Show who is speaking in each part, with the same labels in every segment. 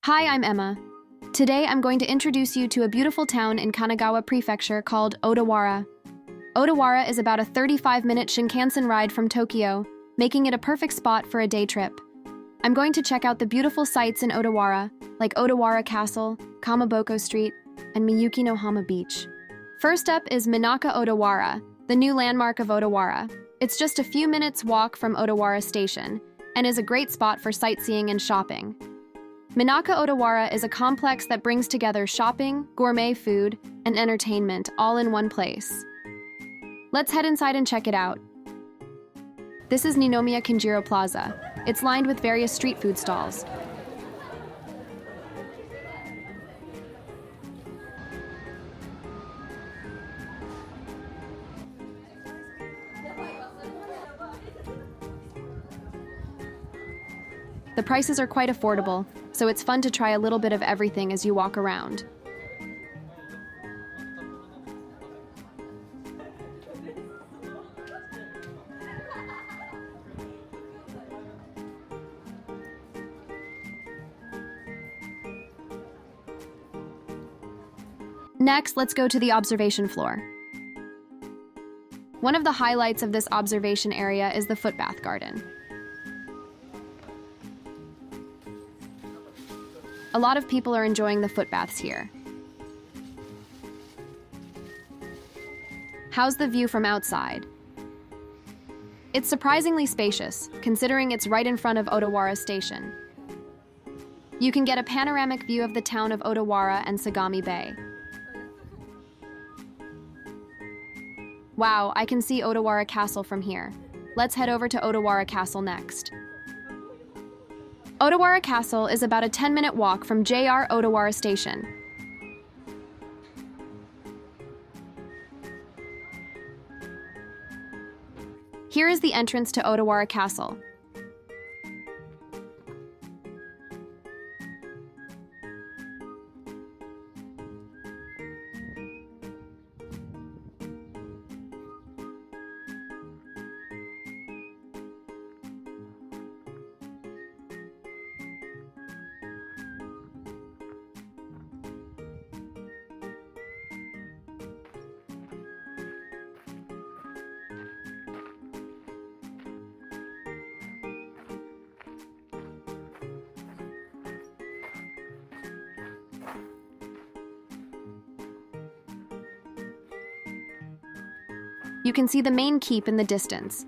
Speaker 1: Hi, I'm Emma. Today I'm going to introduce you to a beautiful town in Kanagawa Prefecture called Odawara. Odawara is about a 35-minute Shinkansen ride from Tokyo, making it a perfect spot for a day trip. I'm going to check out the beautiful sights in Odawara, like Odawara Castle, Kamaboko Street, and Miyuki no Hama Beach. First up is Minaka Odawara, the new landmark of Odawara. It's just a few minutes walk from Odawara Station, and is a great spot for sightseeing and shopping. Minaka Odawara is a complex that brings together shopping, gourmet food, and entertainment all in one place. Let's head inside and check it out. This is Ninomiya Kinjiro Plaza. It's lined with various street food stalls. The prices are quite affordable, so it's fun to try a little bit of everything as you walk around. Next, let's go to the observation floor. One of the highlights of this observation area is the footbath garden. A lot of people are enjoying the footbaths here. How's the view from outside? It's surprisingly spacious, considering it's right in front of Odawara Station. You can get a panoramic view of the town of Odawara and Sagami Bay. Wow, I can see Odawara Castle from here. Let's head over to Odawara Castle next. Odawara Castle is about a 10-minute walk from JR Odawara Station. Here is the entrance to Odawara Castle. You can see the main keep in the distance.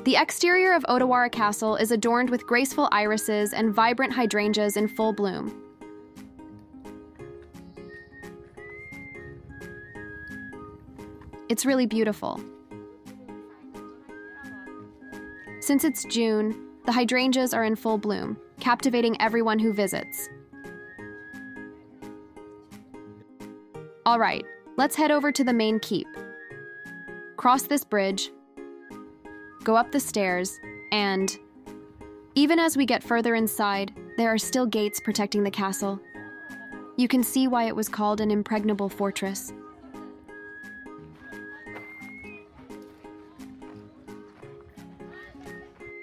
Speaker 1: The exterior of Odawara Castle is adorned with graceful irises and vibrant hydrangeas in full bloom. It's really beautiful. Since it's June, the hydrangeas are in full bloom, captivating everyone who visits. All right, let's head over to the main keep. Cross this bridge, go up the stairs, and even as we get further inside, there are still gates protecting the castle. You can see why it was called an impregnable fortress.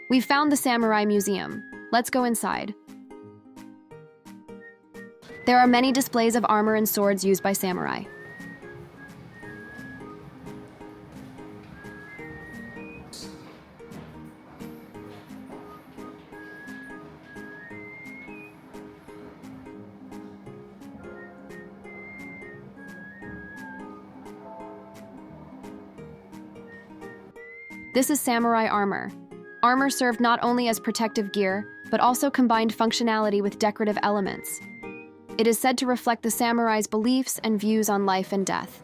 Speaker 1: We've found the Samurai Museum. Let's go inside. There are many displays of armor and swords used by samurai. This is samurai armor. Armor served not only as protective gear, but also combined functionality with decorative elements. It is said to reflect the samurai's beliefs and views on life and death.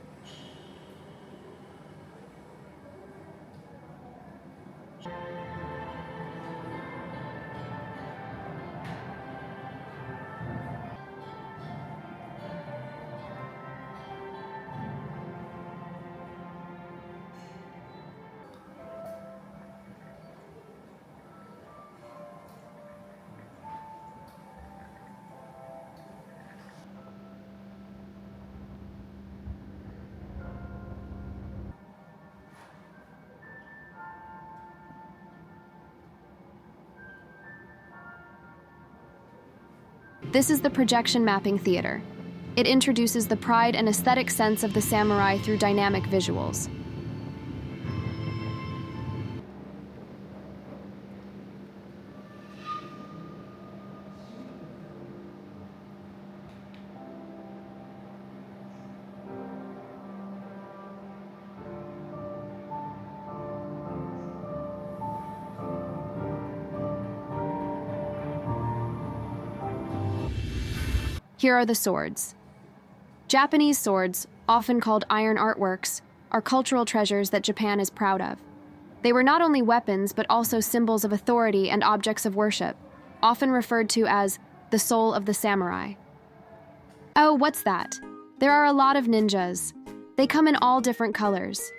Speaker 1: This is the projection mapping theater. It introduces the pride and aesthetic sense of the samurai through dynamic visuals. Here are the swords. Japanese swords, often called iron artworks, are cultural treasures that Japan is proud of. They were not only weapons, but also symbols of authority and objects of worship, often referred to as the soul of the samurai. Oh, what's that? There are a lot of ninjas. They come in all different colors.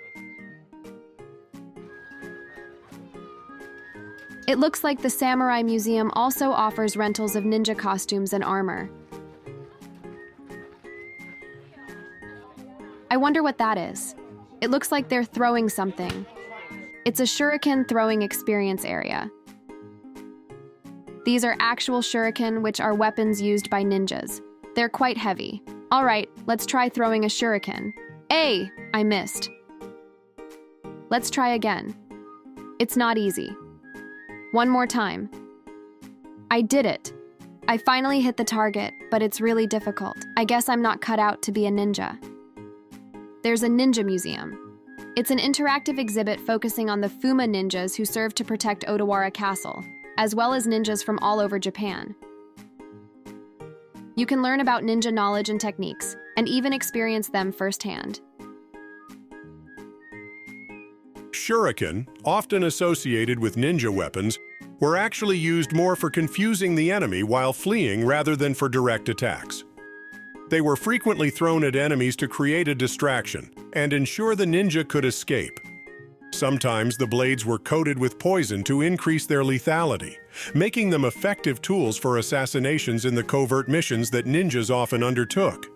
Speaker 1: It looks like the Samurai Museum also offers rentals of ninja costumes and armor. I wonder what that is. It looks like they're throwing something. It's a shuriken throwing experience area. These are actual shuriken, which are weapons used by ninjas. They're quite heavy. All right, let's try throwing a shuriken. I missed. Let's try again. It's not easy. One more time. I did it. I finally hit the target, but it's really difficult. I guess I'm not cut out to be a ninja. There's a ninja museum. It's an interactive exhibit focusing on the Fuma ninjas who served to protect Odawara Castle, as well as ninjas from all over Japan. You can learn about ninja knowledge and techniques, and even experience them firsthand.
Speaker 2: Shuriken, often associated with ninja weapons, were actually used more for confusing the enemy while fleeing rather than for direct attacks. They were frequently thrown at enemies to create a distraction and ensure the ninja could escape. Sometimes the blades were coated with poison to increase their lethality, making them effective tools for assassinations in the covert missions that ninjas often undertook.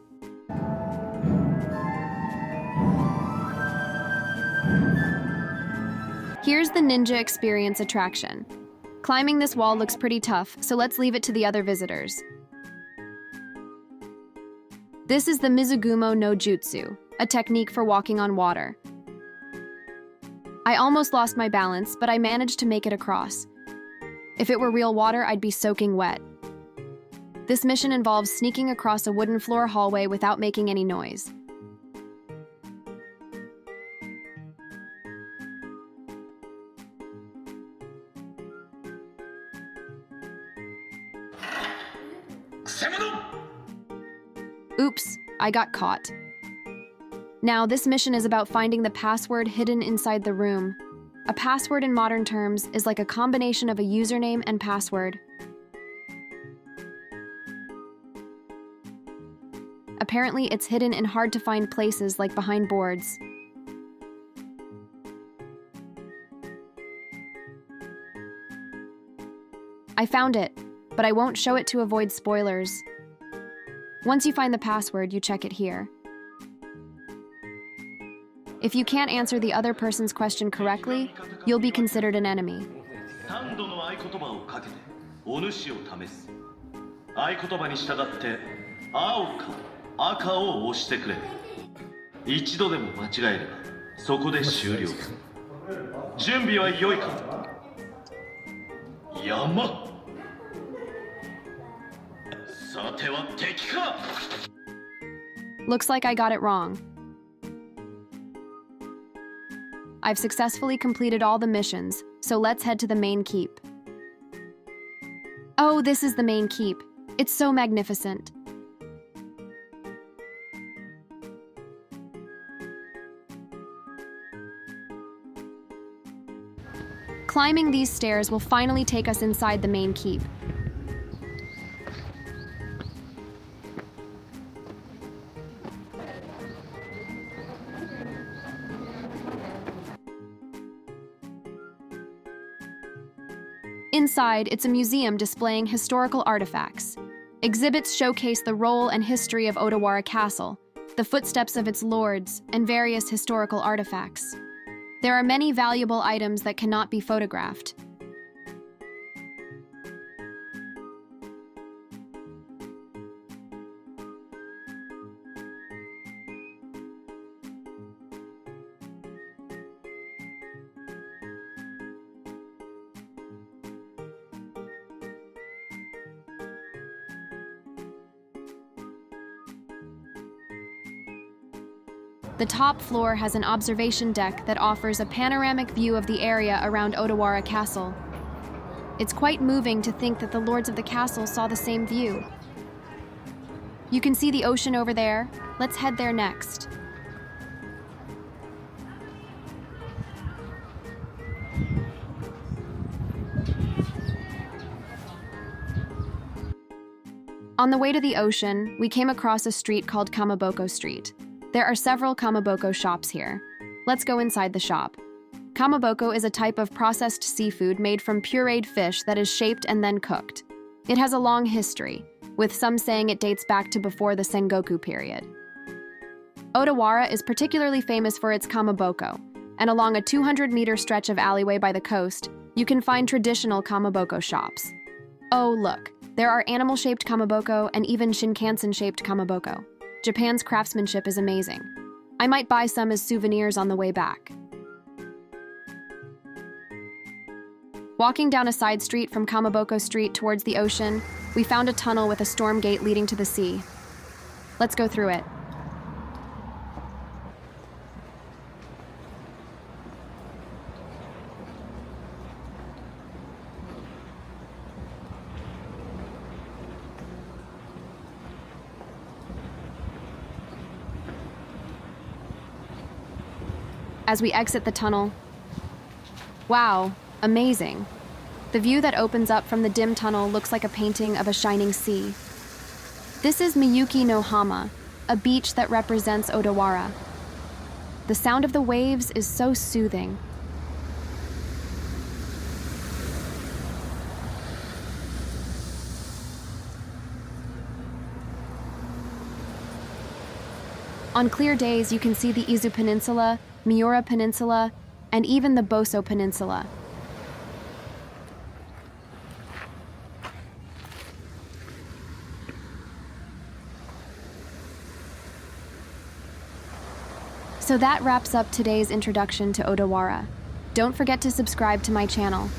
Speaker 1: Here's the ninja experience attraction. Climbing this wall looks pretty tough, so let's leave it to the other visitors. This is the Mizugumo no Jutsu, a technique for walking on water. I almost lost my balance, but I managed to make it across. If it were real water, I'd be soaking wet. This mission involves sneaking across a wooden floor hallway without making any noise. Oops, I got caught. Now, this mission is about finding the password hidden inside the room. A password in modern terms is like a combination of a username and password. Apparently, it's hidden in hard-to-find places like behind boards. I found it, but I won't show it to avoid spoilers. Once you find the password, you check it here. If you can't answer the other person's question correctly, you'll be considered an enemy.
Speaker 3: 3度の合言葉をかけてお主を試す。合言葉に従って青か赤を押してくれ。一度でも間違えればそこで終了。準備は良いか。山。さては敵か。
Speaker 1: Looks like I got it wrong. I've successfully completed all the missions, so let's head to the main keep. Oh, this is the main keep. It's so magnificent. Climbing these stairs will finally take us inside the main keep. Inside, it's a museum displaying historical artifacts. Exhibits showcase the role and history of Odawara Castle, the footsteps of its lords, and various historical artifacts. There are many valuable items that cannot be photographed. The top floor has an observation deck that offers a panoramic view of the area around Odawara Castle. It's quite moving to think that the lords of the castle saw the same view. You can see the ocean over there. Let's head there next. On the way to the ocean, we came across a street called Kamaboko Street. There are several kamaboko shops here. Let's go inside the shop. Kamaboko is a type of processed seafood made from pureed fish that is shaped and then cooked. It has a long history, with some saying it dates back to before the Sengoku period. Odawara is particularly famous for its kamaboko, and along a 200-meter stretch of alleyway by the coast, you can find traditional kamaboko shops. Oh, look, there are animal-shaped kamaboko and even Shinkansen-shaped kamaboko. Japan's craftsmanship is amazing. I might buy some as souvenirs on the way back. Walking down a side street from Kamaboko Street towards the ocean, we found a tunnel with a storm gate leading to the sea. Let's go through it. As we exit the tunnel, wow, amazing. The view that opens up from the dim tunnel looks like a painting of a shining sea. This is Miyuki no Hama, a beach that represents Odawara. The sound of the waves is so soothing. On clear days, you can see the Izu Peninsula, Miura Peninsula, and even the Boso Peninsula. So that wraps up today's introduction to Odawara. Don't forget to subscribe to my channel.